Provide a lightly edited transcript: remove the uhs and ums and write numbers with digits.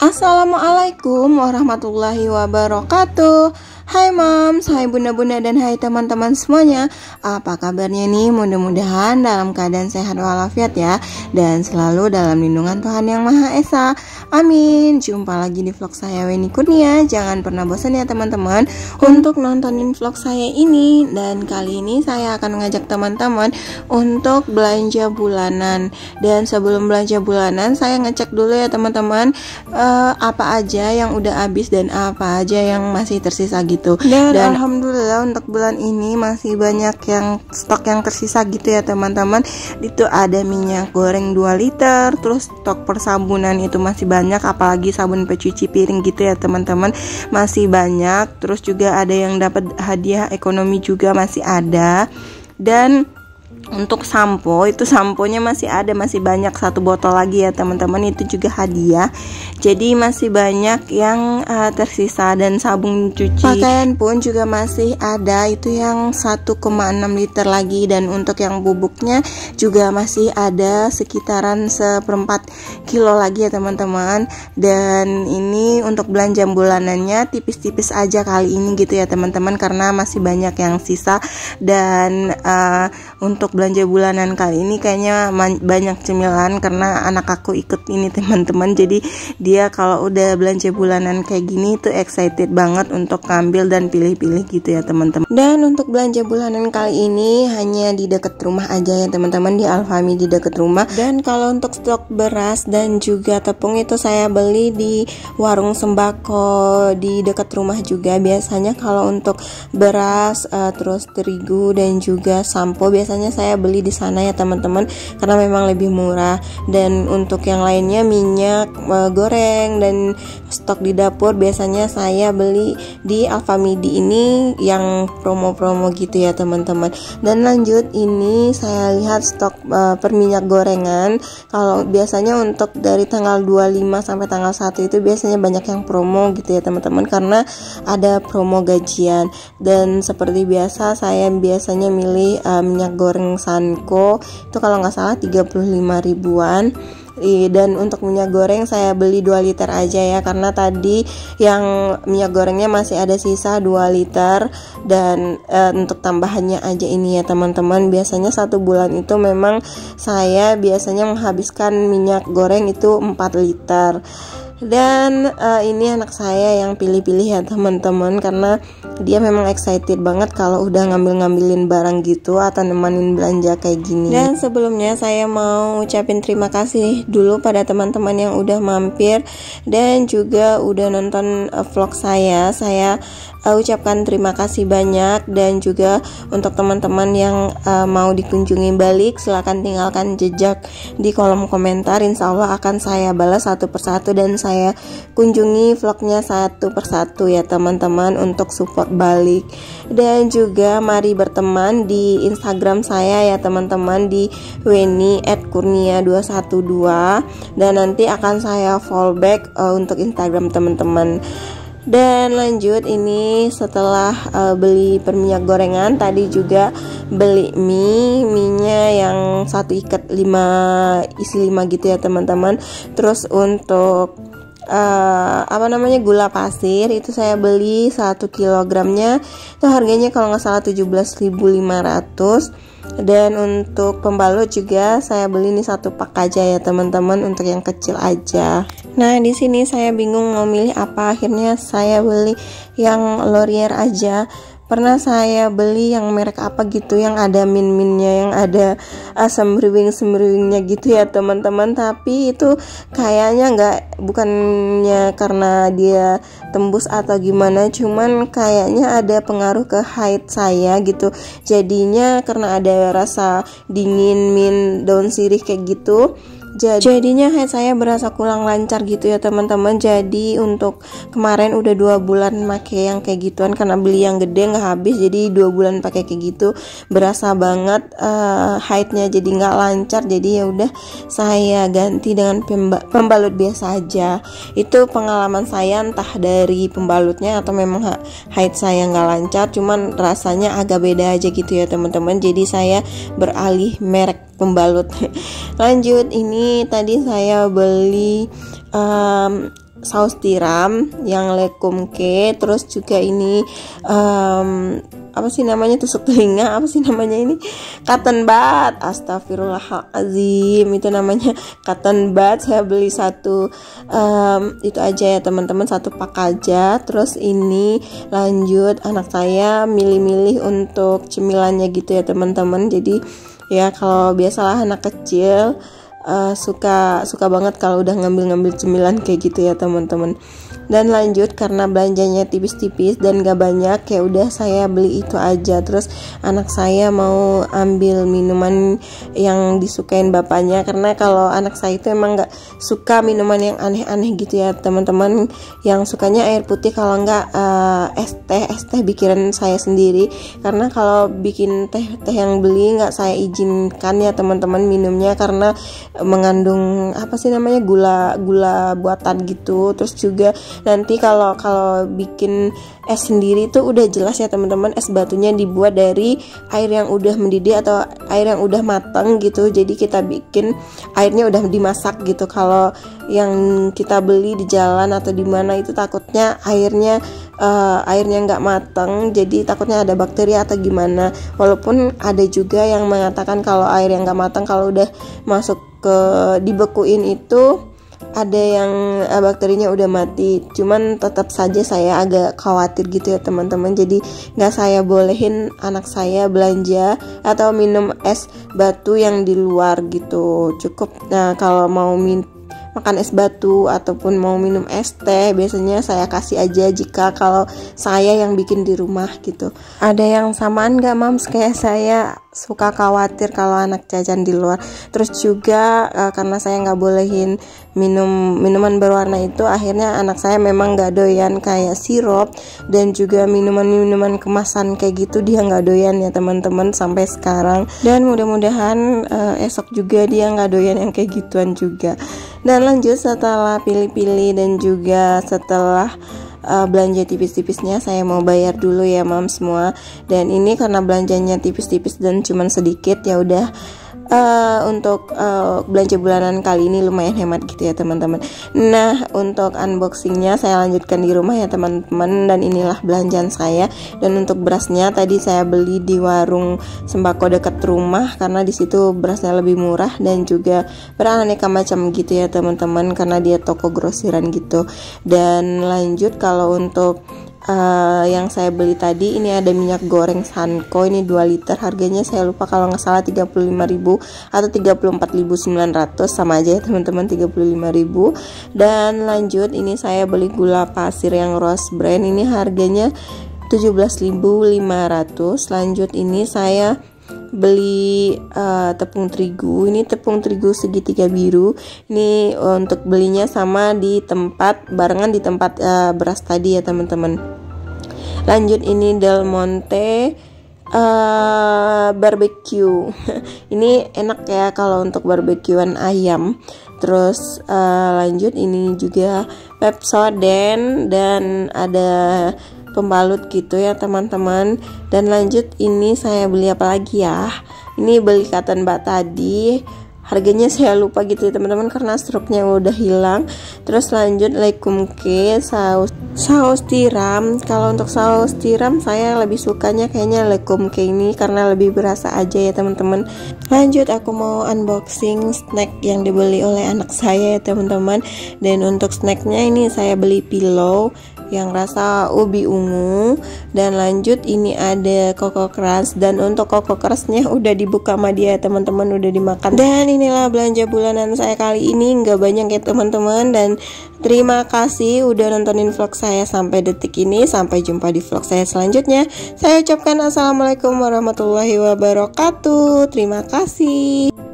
Assalamualaikum warahmatullahi wabarakatuh. Hai moms, hai bunda-bunda dan hai teman-teman semuanya. Apa kabarnya nih? Mudah-mudahan dalam keadaan sehat walafiat ya, dan selalu dalam lindungan Tuhan Yang Maha Esa. Amin. Jumpa lagi di vlog saya Weni Kurnia. Jangan pernah bosan ya teman-teman untuk nontonin vlog saya ini. Dan kali ini saya akan mengajak teman-teman untuk belanja bulanan. Dan sebelum belanja bulanan, saya ngecek dulu ya teman-teman, apa aja yang udah habis dan apa aja yang masih tersisa gitu. Dan alhamdulillah untuk bulan ini masih banyak yang stok yang tersisa gitu ya teman-teman. Itu ada minyak goreng 2 liter, terus stok persabunan itu masih banyak, apalagi sabun pencuci piring gitu ya teman-teman, masih banyak. Terus juga ada yang dapat hadiah ekonomi juga masih ada. Dan untuk sampo, itu samponya masih ada, masih banyak 1 botol lagi ya teman-teman, itu juga hadiah. Jadi masih banyak yang tersisa. Dan sabun cuci pakaian pun juga masih ada, itu yang 1,6 liter lagi. Dan untuk yang bubuknya juga masih ada sekitaran 1/4 kilo lagi ya teman-teman. Dan ini untuk belanja bulanannya tipis-tipis aja kali ini gitu ya teman-teman, karena masih banyak yang sisa. Dan untuk belanja bulanan kali ini kayaknya banyak cemilan, karena anak aku ikut ini teman-teman. Jadi dia kalau udah belanja bulanan kayak gini tuh excited banget untuk ngambil dan pilih-pilih gitu ya teman-teman. Dan untuk belanja bulanan kali ini hanya di deket rumah aja ya teman-teman, di Alfamidi di deket rumah. Dan kalau untuk stok beras dan juga tepung itu saya beli di warung sembako di deket rumah juga. Biasanya kalau untuk beras, terus terigu dan juga sampo biasanya saya beli di sana ya teman-teman, karena memang lebih murah. Dan untuk yang lainnya minyak goreng dan stok di dapur biasanya saya beli di Alfamidi ini yang promo-promo gitu ya teman-teman. Dan lanjut, ini saya lihat stok per minyak gorengan. Kalau biasanya untuk dari tanggal 25 sampai tanggal 1 itu biasanya banyak yang promo gitu ya teman-teman, karena ada promo gajian. Dan seperti biasa saya biasanya milih minyak goreng Sanko, itu kalau nggak salah 35 ribuan. Dan untuk minyak goreng saya beli 2 liter aja ya, karena tadi yang minyak gorengnya masih ada sisa 2 liter. Dan untuk tambahannya aja ini ya teman-teman, biasanya 1 bulan itu memang saya biasanya menghabiskan minyak goreng itu 4 liter. Dan ini anak saya yang pilih-pilih ya teman-teman, karena dia memang excited banget kalau udah ngambil-ngambilin barang gitu atau nemenin belanja kayak gini. Dan sebelumnya saya mau ucapin terima kasih dulu pada teman-teman yang udah mampir dan juga udah nonton vlog saya. Saya ucapkan terima kasih banyak. Dan juga untuk teman-teman yang mau dikunjungi balik, silahkan tinggalkan jejak di kolom komentar. Insya Allah akan saya balas satu persatu dan saya kunjungi vlognya satu persatu ya teman-teman, untuk support balik. Dan juga mari berteman di Instagram saya ya teman-teman, di weni@kurnia212, dan nanti akan saya follow back untuk Instagram teman-teman. Dan lanjut, ini setelah beli per minyak gorengan, tadi juga beli mie-nya yang 1 ikat 5 isi 5 gitu ya teman-teman. Terus untuk gula pasir itu saya beli 1 kilogramnya itu harganya kalau nggak salah 17.500. Dan untuk pembalut juga saya beli ini 1 pak aja ya teman-teman, untuk yang kecil aja. Nah di sini saya bingung mau milih apa, akhirnya saya beli yang Laurier aja. Pernah saya beli yang merek apa gitu, yang ada min-minnya, yang ada sembriwing-sembriwingnya gitu ya teman-teman. Tapi itu kayaknya bukannya karena dia tembus atau gimana, cuman kayaknya ada pengaruh ke haid saya gitu. Jadinya karena ada rasa dingin, min, daun sirih kayak gitu, jadinya haid saya berasa kurang lancar gitu ya teman-teman. Jadi untuk kemarin udah 2 bulan pakai yang kayak gituan, karena beli yang gede nggak habis, jadi 2 bulan pakai kayak gitu berasa banget haidnya jadi nggak lancar. Jadi ya udah saya ganti dengan pembalut biasa aja. Itu pengalaman saya, entah dari pembalutnya atau memang haid saya nggak lancar, cuman rasanya agak beda aja gitu ya teman-teman. Jadi saya beralih merek pembalut. Lanjut, ini tadi saya beli saus tiram yang lekumke, terus juga ini apa sih namanya, tusuk telinga, apa sih namanya ini, cotton bud, astagfirullahaladzim, itu namanya cotton bud. Saya beli satu itu aja ya teman-teman, satu pak aja. Terus ini lanjut anak saya milih-milih untuk cemilannya gitu ya teman-teman. Jadi ya kalau biasalah anak kecil suka banget kalau udah ngambil cemilan kayak gitu ya teman-teman. Dan lanjut karena belanjanya tipis-tipis dan gak banyak, ya udah saya beli itu aja. Terus anak saya mau ambil minuman yang disukain bapaknya, karena kalau anak saya itu emang gak suka minuman yang aneh-aneh gitu ya teman-teman. Yang sukanya air putih, kalau enggak es teh bikinan saya sendiri. Karena kalau bikin teh yang beli nggak saya izinkan ya teman-teman minumnya, karena mengandung apa sih namanya, gula buatan gitu. Terus juga nanti kalau bikin es sendiri itu udah jelas ya teman-teman, es batunya dibuat dari air yang udah mendidih atau air yang udah matang gitu. Jadi kita bikin airnya udah dimasak gitu. Kalau yang kita beli di jalan atau di mana itu takutnya airnya nggak matang, jadi takutnya ada bakteri atau gimana. Walaupun ada juga yang mengatakan kalau air yang nggak matang kalau udah masuk ke dibekuin itu ada yang bakterinya udah mati. Cuman tetap saja saya agak khawatir gitu ya teman-teman. Jadi nggak saya bolehin anak saya belanja atau minum es batu yang di luar gitu. Cukup kalau mau makan es batu ataupun mau minum es teh, biasanya saya kasih aja jika kalau saya yang bikin di rumah gitu. Ada yang samaan gak mams kayak saya? Suka khawatir kalau anak jajan di luar. Terus juga karena saya nggak bolehin minuman berwarna itu, akhirnya anak saya memang nggak doyan kayak sirup dan juga minuman kemasan kayak gitu, dia nggak doyan ya teman-teman sampai sekarang. Dan mudah-mudahan esok juga dia nggak doyan yang kayak gituan juga. Dan lanjut setelah pilih-pilih dan juga setelah belanja tipis-tipisnya, saya mau bayar dulu ya mam semua. Dan ini karena belanjanya tipis-tipis dan cuman sedikit, ya udah untuk belanja bulanan kali ini lumayan hemat gitu ya teman-teman. Nah, untuk unboxingnya saya lanjutkan di rumah ya teman-teman. Dan inilah belanjaan saya. Dan untuk berasnya tadi saya beli di warung sembako dekat rumah, karena di situ berasnya lebih murah dan juga beraneka macam gitu ya teman-teman, karena dia toko grosiran gitu. Dan lanjut kalau untuk yang saya beli tadi, ini ada minyak goreng Sanko, ini 2 liter, harganya saya lupa kalau nggak salah 35.000 atau 34.900, sama aja ya teman-teman, 35.000. Dan lanjut ini saya beli gula pasir yang Rose brand, ini harganya 17.500. Lanjut ini saya beli tepung terigu, ini tepung terigu segitiga biru. Ini untuk belinya sama di tempat barengan di tempat beras tadi ya teman-teman. Lanjut ini Del Monte barbecue. Ini enak ya kalau untuk barbekyuan ayam. Terus lanjut ini juga Pepsodent dan ada pembalut gitu ya teman-teman. Dan lanjut ini saya beli apa lagi ya, ini beli cotton bud tadi, harganya saya lupa gitu ya teman-teman karena struknya udah hilang. Terus lanjut lekumke saus tiram. Kalau untuk saus tiram saya lebih sukanya kayaknya lekumke ini karena lebih berasa aja ya teman-teman. Lanjut aku mau unboxing snack yang dibeli oleh anak saya ya teman-teman. Dan untuk snacknya ini saya beli pillow yang rasa ubi ungu. Dan lanjut ini ada Coco Crunch, dan untuk Coco Crunchnya udah dibuka sama dia teman-teman, udah dimakan. Dan inilah belanja bulanan saya kali ini, nggak banyak ya teman-teman. Dan terima kasih udah nontonin vlog saya sampai detik ini. Sampai jumpa di vlog saya selanjutnya. Saya ucapkan assalamualaikum warahmatullahi wabarakatuh. Terima kasih.